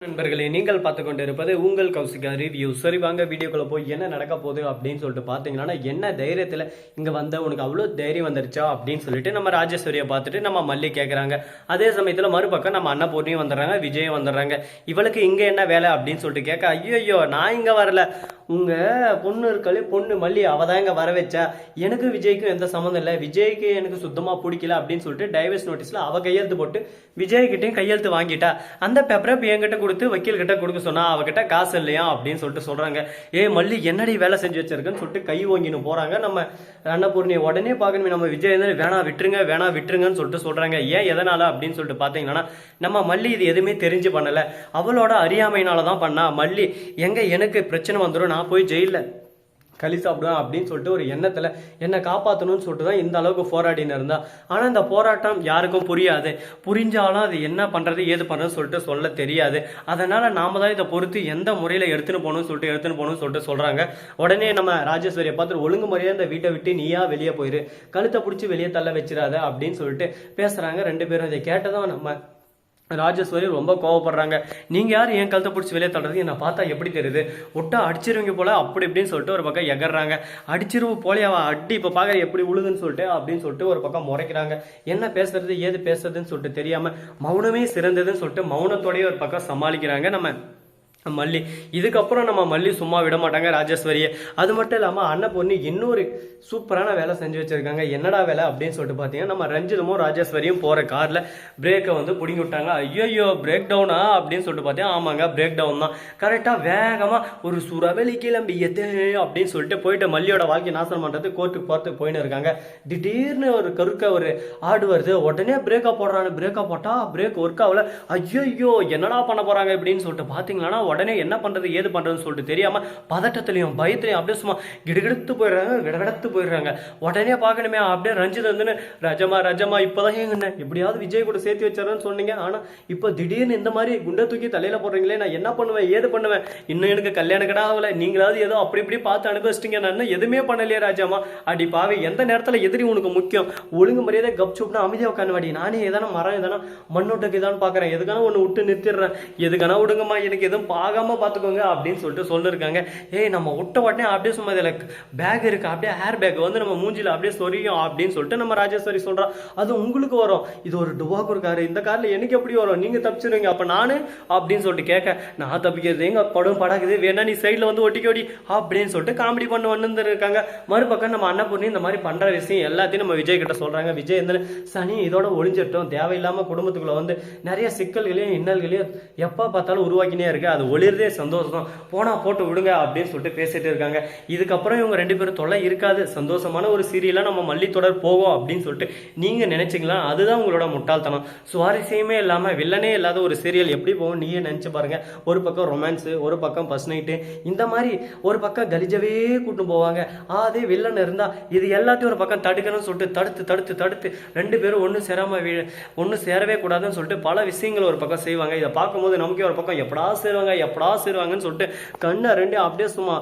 நண்பர்களே, நீங்கள் பார்த்து கொண்டு இருப்பது உங்கள் கௌசிகா ரிவ்யூ. சரி, வாங்க வீடியோக்குள்ள போய் என்ன நடக்க போகுது அப்படின்னு சொல்லிட்டு பார்த்தீங்கன்னா, என்ன தைரியத்தில் இங்கே வந்த உனக்கு அவ்வளோ தைரியம் வந்துருச்சா அப்படின்னு சொல்லிட்டு நம்ம ராஜேஸ்வரியை பார்த்துட்டு நம்ம மல்லி கேட்குறாங்க. அதே சமயத்தில் மறுபக்கம் நம்ம அன்னபூர்ணியும் வந்துடுறாங்க, விஜயும் வந்துடுறாங்க. இவளுக்கு இங்கே என்ன வேலை அப்படின்னு சொல்லிட்டு கேட்க, ஐயோ நான் இங்கே வரல, உங்கள் பொண்ணு இருக்காளே பொண்ணு மல்லி அவள் தான் இங்கே வர வச்சா, எனக்கு விஜய்க்கும் எந்த சம்மந்தம் இல்லை, விஜய்க்கு எனக்கு சுத்தமாக பிடிக்கல அப்படின்னு சொல்லிட்டு டைவர்ஸ் நோட்டீஸில் அவள் கையெழுத்து போட்டு விஜய்கிட்டையும் கையெழுத்து வாங்கிட்டா. அந்த பேப்பரை என்கிட்ட கொடுத்து வக்கீல் கிட்ட கொடுக்க சொன்னா, அவகிட்ட காசு இல்லையா அப்படின்னு சொல்லிட்டு சொல்றாங்க. மல்லி என்னடி வேலை செஞ்சு வச்சிருக்குன்னு சொல்லிட்டு கை வாங்கின்னு போறாங்க. நம்ம அன்னபூர்ணியை உடனே பார்க்கணுமே, நம்ம விஜய் வேணா விட்டுருங்கன்னு சொல்லிட்டு சொல்றாங்க. ஏன் எதனால அப்படின்னு சொல்லிட்டு பாத்தீங்கன்னா, நம்ம மல்லி இது எதுவுமே தெரிஞ்சு பண்ணல, அவளோட அறியாமையினாலதான் பண்ணா. மல்லி எனக்கு பிரச்சனை வந்துடும், நான் போய் ஜெயில களி சாப்பிடுவேன் அப்படின்னு சொல்லிட்டு ஒரு எண்ணத்தில் என்னை காப்பாற்றணும்னு சொல்லிட்டு தான் இந்த அளவுக்கு போராடின்னு இருந்தா. ஆனால் இந்த போராட்டம் யாருக்கும் புரியாது, புரிஞ்சாலும் அது என்ன பண்ணுறது ஏது பண்ணுறதுன்னு சொல்லிட்டு சொல்ல தெரியாது. அதனால் நாம தான் இதை பொறுத்து எந்த முறையில் எடுத்துன்னு போகணும்னு சொல்லிட்டு சொல்கிறாங்க. உடனே நம்ம ராஜேஸ்வரியை பார்த்து ஒழுங்கு முறையாக இந்த வீட்டை விட்டு நீயா வெளியே போயிரு, கழுத்தை பிடிச்சி வெளியே தள்ள வச்சிடாத அப்படின்னு சொல்லிட்டு பேசுகிறாங்க. ரெண்டு பேரும் இதை கேட்டதான் நம்ம ராஜேஸ்வரி ரொம்ப கோவப்படுறாங்க. நீங்கள் யார் என் கழுத்தை பிடிச்சி வெளியே தள்ளுறது, என்னை பார்த்தா எப்படி தெரியுது, விட்டா அடிச்சிருவீங்க போல அப்படி இப்படின்னு சொல்லிட்டு ஒரு பக்கம் எகர்றாங்க. அடிச்சிருவு போலே அவள் அடி இப்போ பார்க்குற எப்படி உழுதுன்னு சொல்லிட்டு அப்படின்னு சொல்லிட்டு ஒரு பக்கம் முறைக்கிறாங்க. என்ன பேசுறது ஏது பேசுறதுன்னு சொல்லிட்டு தெரியாமல் மௌனமே சிறந்ததுன்னு சொல்லிட்டு மௌனத்தோடய ஒரு பக்கம் சமாளிக்கிறாங்க நம்ம மல்லி. இதுக்கப்புறம் நம்ம மல்லி சும்மா விட மாட்டாங்க ராஜேஸ்வரியை. அது மட்டும் இல்லாமல் அன்னபூர்ணி இன்னொரு சூப்பரான வேலை செஞ்சு வச்சிருக்காங்க. என்னடா வேலை அப்படின்னு சொல்லிட்டு பார்த்தீங்கன்னா, நம்ம ரஞ்சிதமும் ராஜேஸ்வரியும் போகிற காரில் பிரேக்கை பிடிங்கி விட்டாங்க. ஐயோ பிரேக் டவுனா அப்படின்னு சொல்லிட்டு பார்த்தீங்கன்னா, ஆமாங்க பிரேக் டவுன் தான். கரெக்டாக வேகமாக ஒரு சுறவெளி கிளம்பி அப்படின்னு சொல்லிட்டு போயிட்டு மல்லியோட வாழ்க்கை நாசனம் பண்ணுறது கோர்ட்டுக்கு பார்த்து போயின்னு இருக்காங்க. திடீர்னு ஒரு ஒரு ஆடு வருது, உடனே பிரேக்கை போடுறாங்க. பிரேக்கை போட்டால் பிரேக் ஒர்க் ஆகல. ஐயோ என்னடா பண்ண போகிறாங்க அப்படின்னு சொல்லிட்டு பார்த்தீங்கன்னா, உடனே என்ன பண்றது ஏது பண்றதுன்னு சொல்லிட்டு தெரியாம பதட்டத்திலையும் பயத்திலையும் அப்படியே சும்மா கிடுகிடுத்து போயிடுறாங்க, விடவிடத்து போயிடுறாங்க. உடனே பார்க்கணுமே அப்படியே ரஞ்சித் ரஜமா இப்பதான் எங்க எப்படியாவது விஜய் கூட சேர்த்து வச்சாருன்னு சொன்னீங்க, ஆனா இப்ப திடீர்னு இந்த மாதிரி குண்டை தூக்கி தலையில போடுறீங்களே, நான் என்ன பண்ணுவேன் ஏது பண்ணுவேன், இன்னும் எனக்கு கல்யாணம் கடை ஆகல, நீங்களாவது ஏதோ அப்படி இப்படி பார்த்து அனுபவிச்சிட்டீங்க, நான் எதுவுமே பண்ணலையே ராஜாமா. அடி பாவி, எந்த நேரத்துல எதிரி உனக்கு முக்கியம், ஒழுங்கு மரியாதை கப்சூப்னா அமைதியா உட்காந்து, நானே எதனா மரம் எதனா மண்ணோட்டுக்கு எதான்னு பாக்குறேன், எதுக்கான ஒண்ணு விட்டு நிறுத்திடுறேன், எதுக்கான விடுங்கம்மா, எனக்கு எதுவும் ஆகாம பாத்துக்கோங்க அப்படின்னு சொல்லிட்டு சொல்லிருக்காங்க. நம்ம விட்ட உடனே அப்படியே சும்மா இதுல பேக் இருக்கு, அப்படியே ஹேர் பேக் நம்ம மூஞ்சில அப்படியே சொரியும் அப்படின்னு சொல்லிட்டு நம்ம ராஜேஸ்வரி சொல்றா. அது உங்களுக்கு வரும், இது ஒரு டுவாக்கூர் காரு, இந்த கார்ல எனக்கு எப்படி வரும், நீங்க தப்பிச்சிருவீங்க, அப்ப நானு அப்படின்னு சொல்லிட்டு கேட்க, நான் தப்பிக்கிறது எங்க படம் படாக்குது, வேணா நீ சைட்ல ஒட்டிக்கோடி அப்படின்னு சொல்லிட்டு காமெடி பண்ணு இருக்காங்க. மறுபக்கம் நம்ம அன்னபூர்ணி இந்த மாதிரி பண்ற விஷயம் எல்லாத்தையும் நம்ம விஜய் கிட்ட சொல்றாங்க. விஜய் சனி இதோட ஒளிஞ்சிட்டோம், தேவையில்லாம குடும்பத்துக்குள்ள நிறைய சிக்கல்களையும் இன்னல்களையும் எப்ப பார்த்தாலும் உருவாக்கினே இருக்கு, அது ஒளிர்தே சந்தோஷம், போனா போட்டு விடுங்க அப்படின்னு சொல்லிட்டு பேசிட்டு இருக்காங்க. இதுக்கப்புறம் இவங்க ரெண்டு பேரும் தொல்லை இருக்காது, சந்தோஷமான ஒரு சீரியலா நம்ம மல்லி தொடர் போகும் அப்படின்னு சொல்லிட்டு நீங்க நினைச்சீங்களா? அதுதான் உங்களோட முட்டாள்தனம். சுவாரஸ்யமே இல்லாம வில்லனே இல்லாத ஒரு சீரியல் எப்படி போகும் நீயே நினைச்சு பாருங்க. ஒரு பக்கம் ரொமான்ஸ், ஒரு பக்கம் ஃபர்ஸ்ட் நைட்டு, இந்த மாதிரி ஒரு பக்கம் கலிஜவே கூட்டு போவாங்க. அதே வில்லன் இருந்தா இது எல்லாத்தையும் ஒரு பக்கம் தடுக்கணும்னு சொல்லிட்டு தடுத்து ரெண்டு பேரும் ஒன்னு சேரவே கூடாதுன்னு சொல்லிட்டு பல விஷயங்கள் ஒரு பக்கம் செய்வாங்க. இதை பார்க்கும்போது நமக்கே ஒரு பக்கம் எப்படா சேருவாங்கன்னு சொல்லிட்டு கண்ணை ரெண்டு அப்படியே சும்மா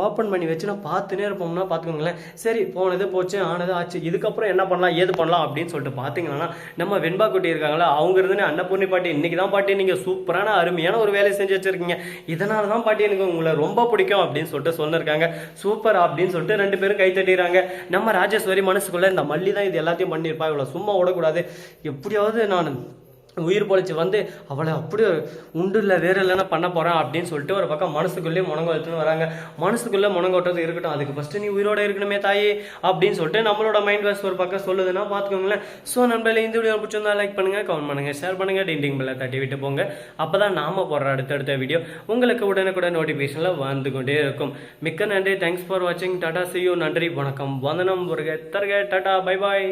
ஓப்பன் பண்ணி வச்சுன்னா பார்த்துனே இருப்போம்னா பார்த்துக்கோங்களேன். சரி, போனது போச்சு ஆனது ஆச்சு, இதுக்கப்புறம் என்ன பண்ணலாம் ஏது பண்ணலாம் அப்படின்னு சொல்லிட்டு பார்த்தீங்கன்னா, நம்ம வெண்பா குட்டி இருக்காங்களா, அவங்க இருந்துன்னு அன்னபூர்ணி பாட்டி, இன்னைக்கு தான் பாட்டி நீங்கள் சூப்பரான அருமையான ஒரு வேலையை செஞ்சு வச்சிருக்கீங்க, இதனால தான் பாட்டி எனக்கு உங்களை ரொம்ப பிடிக்கும் அப்படின்னு சொல்லிட்டு சொல்லிருக்காங்க. சூப்பர் அப்படின்னு சொல்லிட்டு ரெண்டு பேரும் கை தட்டிடுறாங்க. நம்ம ராஜேஸ்வரி மனசுக்குள்ள இந்த மல்லி தான் இது எல்லாத்தையும் பண்ணியிருப்பா, இவ்வளோ சும்மா விடக்கூடாது, எப்படியாவது நான் உயிர் பொழைச்சி அவளை அப்படியே உண்டு இல்லை வேற இல்லைன்னா பண்ண போறான் அப்படின்னு சொல்லிட்டு ஒரு பக்கம் மனசுக்குள்ளே முனங்கொழுத்துன்னு வராங்க. மனசுக்குள்ளே முனங்கொட்டது இருக்கட்டும், அதுக்கு ஃபர்ஸ்ட் நீ உயிரோட இருக்கணுமே தாயே அப்படின்னு சொல்லிட்டு நம்மளோட மைண்ட் வாய்ஸ் ஒரு பக்கம் சொல்லுதுன்னா பார்த்துக்கோங்களேன். ஸோ நம்மள இந்த வீடியோ பிடிச்சிருந்தா லைக் பண்ணுங்க, கமெண்ட் பண்ணுங்க, ஷேர் பண்ணுங்க, டிண்டிங் பெல்ல தட்டி விட்டு போங்க. அப்பதான் நாம போடுற அடுத்தடுத்த வீடியோ உங்களுக்கு உடனுக்குடன் நோட்டிபிகேஷன்ல வந்து கொண்டே இருக்கும். மிக்க நன்றி, தேங்க்ஸ் ஃபார் வாட்சிங், டாடா, see you, நன்றி, வணக்கம், வந்தனம், டாடா, பை பாய்.